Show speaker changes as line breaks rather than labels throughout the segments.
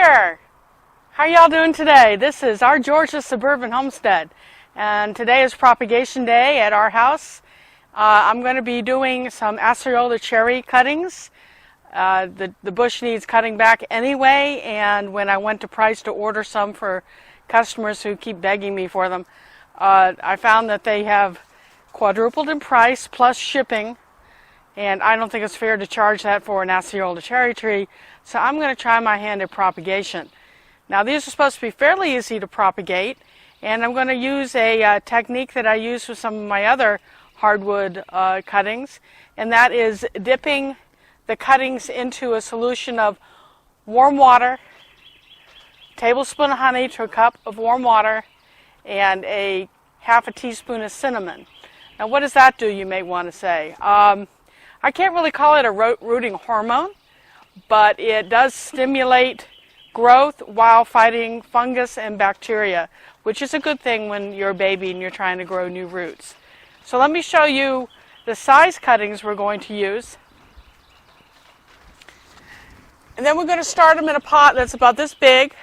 there! How y'all doing today? This is our Georgia Suburban Homestead, and today is propagation day at our house. I'm going to be doing some Acerola cherry cuttings. The bush needs cutting back anyway, and when I went to Price to order some for customers who keep begging me for them, I found that they have quadrupled in price plus shipping, and I don't think it's fair to charge that for an Acerola cherry tree, so I'm going to try my hand at propagation. Now these are supposed to be fairly easy to propagate, and I'm going to use a technique that I use with some of my other hardwood cuttings, and that is dipping the cuttings into a solution of warm water, tablespoon of honey to a cup of warm water, and a half a teaspoon of cinnamon. Now what does that do, you may want to say? I can't really call it a rooting hormone, but it does stimulate growth while fighting fungus and bacteria, which is a good thing when you're a baby and you're trying to grow new roots. So let me show you the size cuttings we're going to use. And then we're going to start them in a pot that's about this big.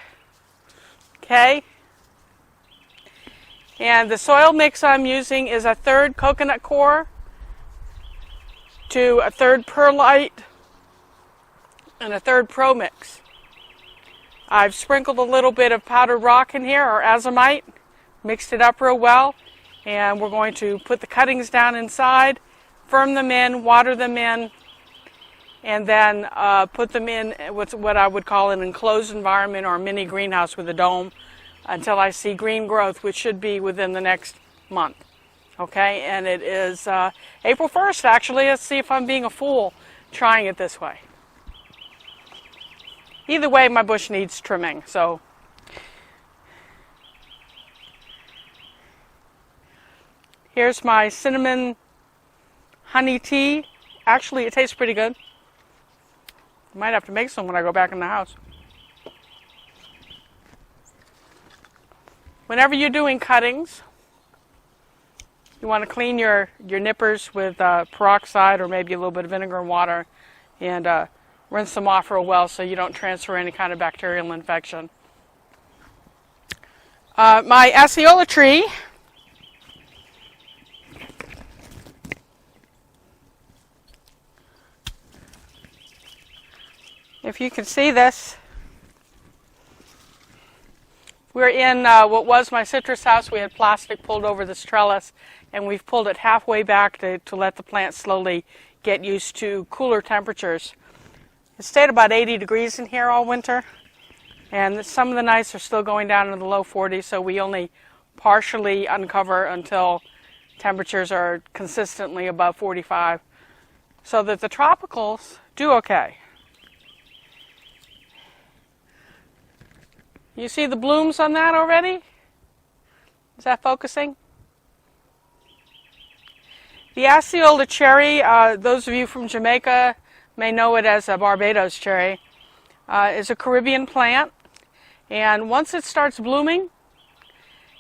Okay? And the soil mix I'm using is 1/3 coconut coir to 1/3 perlite and 1/3 pro mix. I've sprinkled a little bit of powdered rock in here, or azomite, mixed it up real well, and we're going to put the cuttings down inside, firm them in, water them in, and then put them in what I would call an enclosed environment or a mini greenhouse with a dome until I see green growth, which should be within the next month. Okay, and it is April 1st, actually. Let's see if I'm being a fool trying it this way. Either way, my bush needs trimming, so. Here's my cinnamon honey tea. Actually, it tastes pretty good. Might have to make some when I go back in the house. Whenever you're doing cuttings, you want to clean your nippers with peroxide or maybe a little bit of vinegar and water, and rinse them off real well so you don't transfer any kind of bacterial infection. My Acerola tree if you can see this, we're in what was my citrus house. We had plastic pulled over this trellis, and we've pulled it halfway back to let the plant slowly get used to cooler temperatures. It stayed about 80 degrees in here all winter, and some of the nights are still going down into the low 40s, so we only partially uncover until temperatures are consistently above 45, so that the tropicals do okay. You see the blooms on that already? Is that focusing? The Acerola cherry, those of you from Jamaica may know it as a Barbados cherry, is a Caribbean plant, and once it starts blooming,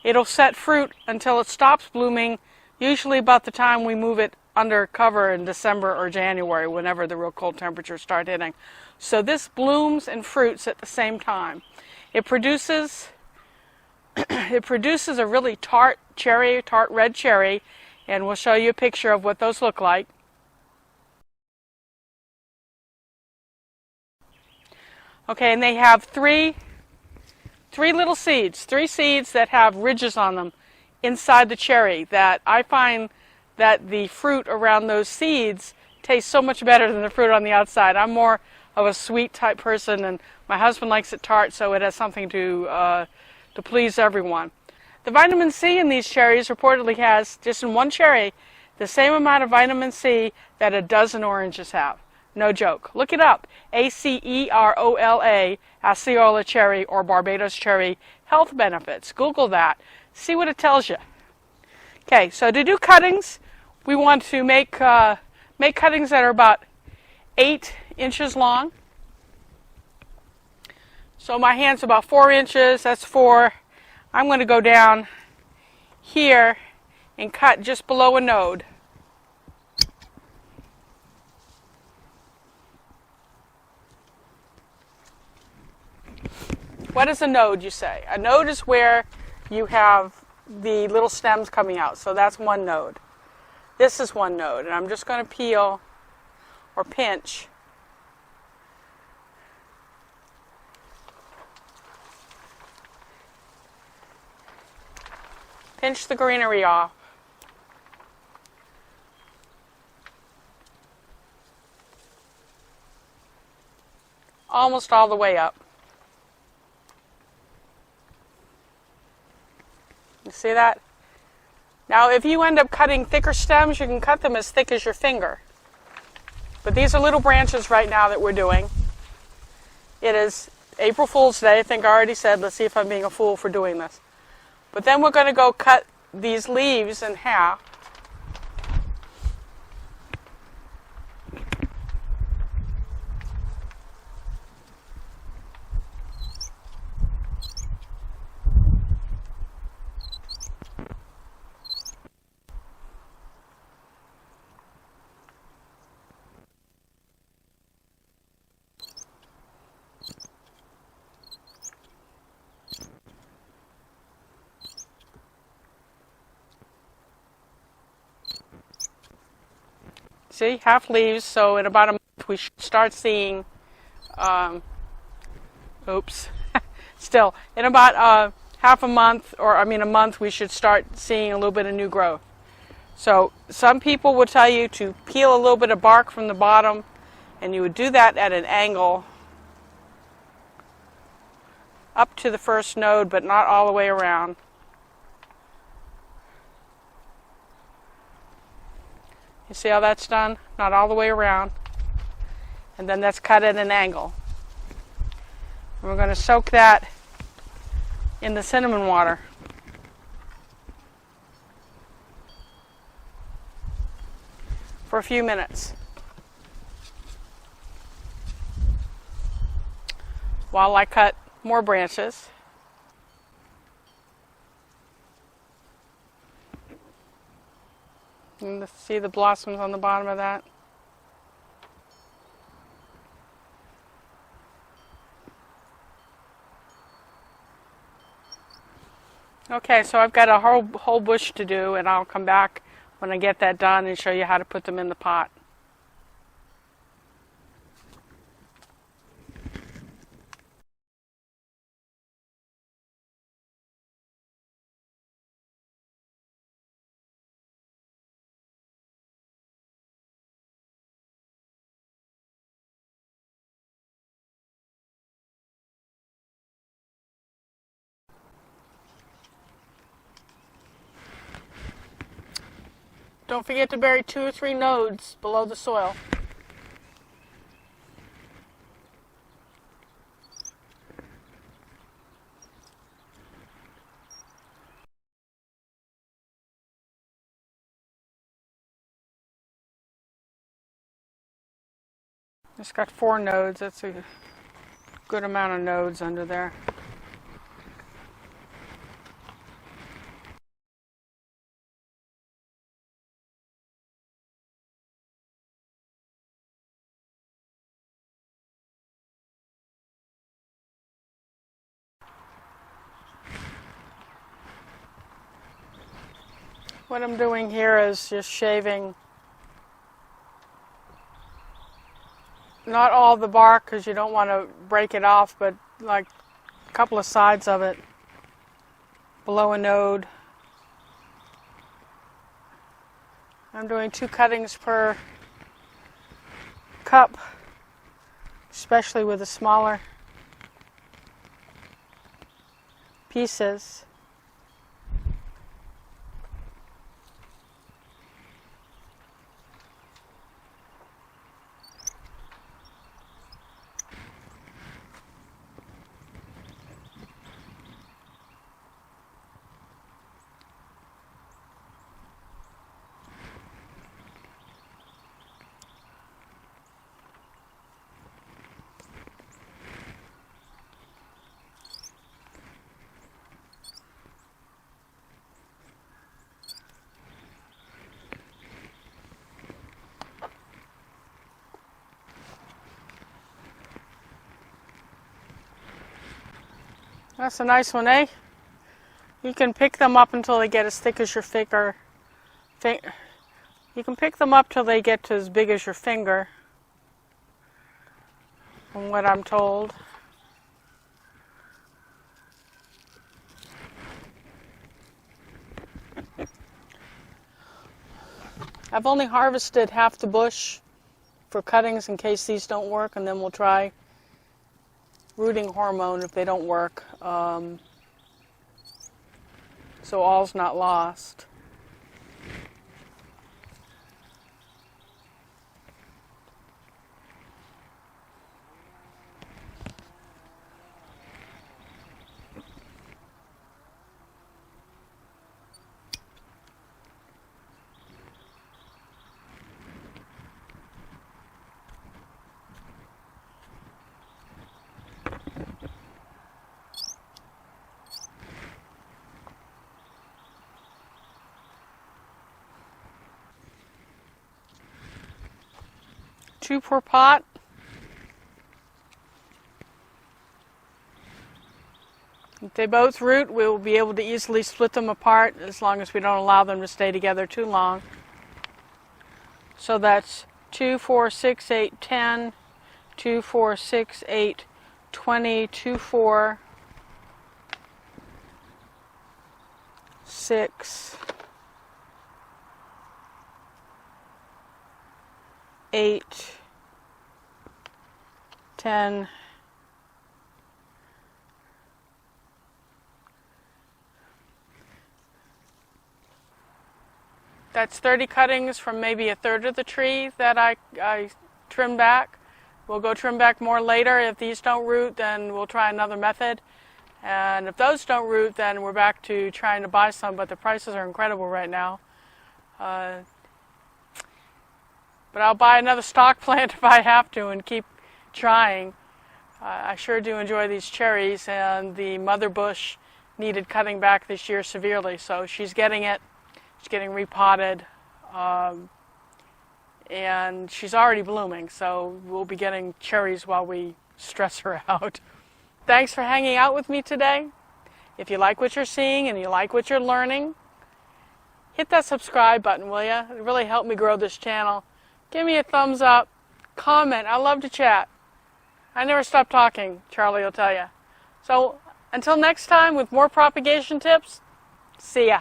it'll set fruit until it stops blooming, usually about the time we move it under cover in December or January, whenever the real cold temperatures start hitting. So this blooms and fruits at the same time. It produces a really tart red cherry, and we'll show you a picture of what those look like. Okay, and they have three little seeds, 3 seeds that have ridges on them inside the cherry, that I find that the fruit around those seeds tastes so much better than the fruit on the outside. I'm more of a sweet type person, and my husband likes it tart, so it has something to please everyone. The vitamin C in these cherries reportedly has, just in one cherry, the same amount of vitamin C that a dozen oranges have. No joke. Look it up. Acerola, Acerola cherry or Barbados cherry health benefits. Google that. See what it tells you. Okay, so to do cuttings, we want to make cuttings that are about 8 inches long. So my hand's about 4 inches. That's 4. I'm going to go down here and cut just below a node. What is a node, you say? A node is where you have the little stems coming out. So that's one node. This is one node. And I'm just going to peel or pinch. Pinch the greenery off. Almost all the way up. You see that? Now if you end up cutting thicker stems, you can cut them as thick as your finger. But these are little branches right now that we're doing. It is April Fool's Day. I think I already said, let's see if I'm being a fool for doing this. But then we're going to go cut these leaves in half. See, half leaves, so in about a month we should start seeing, still, in about half a month, or I mean a month, we should start seeing a little bit of new growth. So some people will tell you to peel a little bit of bark from the bottom, and you would do that at an angle up to the first node, but not all the way around. You see how that's done? Not all the way around. And then that's cut at an angle. And we're going to soak that in the cinnamon water. For a few minutes. While I cut more branches. And let's see the blossoms on the bottom of that. Okay, so I've got a whole bush to do, and I'll come back when I get that done and show you how to put them in the pot. Don't forget to bury 2 or 3 nodes below the soil. It's got 4 nodes. That's a good amount of nodes under there. What I'm doing here is just shaving not all the bark because you don't want to break it off, but like a couple of sides of it below a node. I'm doing 2 cuttings per cup, especially with the smaller pieces. That's a nice one, eh? You can pick them up until they get as thick as your finger. You can pick them up till they get to as big as your finger, from what I'm told. I've only harvested half the bush for cuttings in case these don't work, and then we'll try rooting hormone if they don't work. So all's not lost. Two per pot. If they both root, we will be able to easily split them apart as long as we don't allow them to stay together too long. So that's 2, 4, 6, 8, 10, 2, 4, 6, 8, 20, 2, 4, 6, 8, 10, that's 30 cuttings from maybe a third of the tree that I trimmed back. We'll go trim back more later. If these don't root, then we'll try another method. And if those don't root, then we're back to trying to buy some, but the prices are incredible right now. But I'll buy another stock plant if I have to and keep trying. I sure do enjoy these cherries, and the mother bush needed cutting back this year severely, so she's getting it. She's getting repotted, and she's already blooming, so we'll be getting cherries while we stress her out. Thanks for hanging out with me today. If you like what you're seeing and you like what you're learning, hit that subscribe button, will you? It really helped me grow this channel. Give me a thumbs up, comment. I love to chat. I never stop talking, Charlie will tell you. So until next time with more propagation tips, see ya.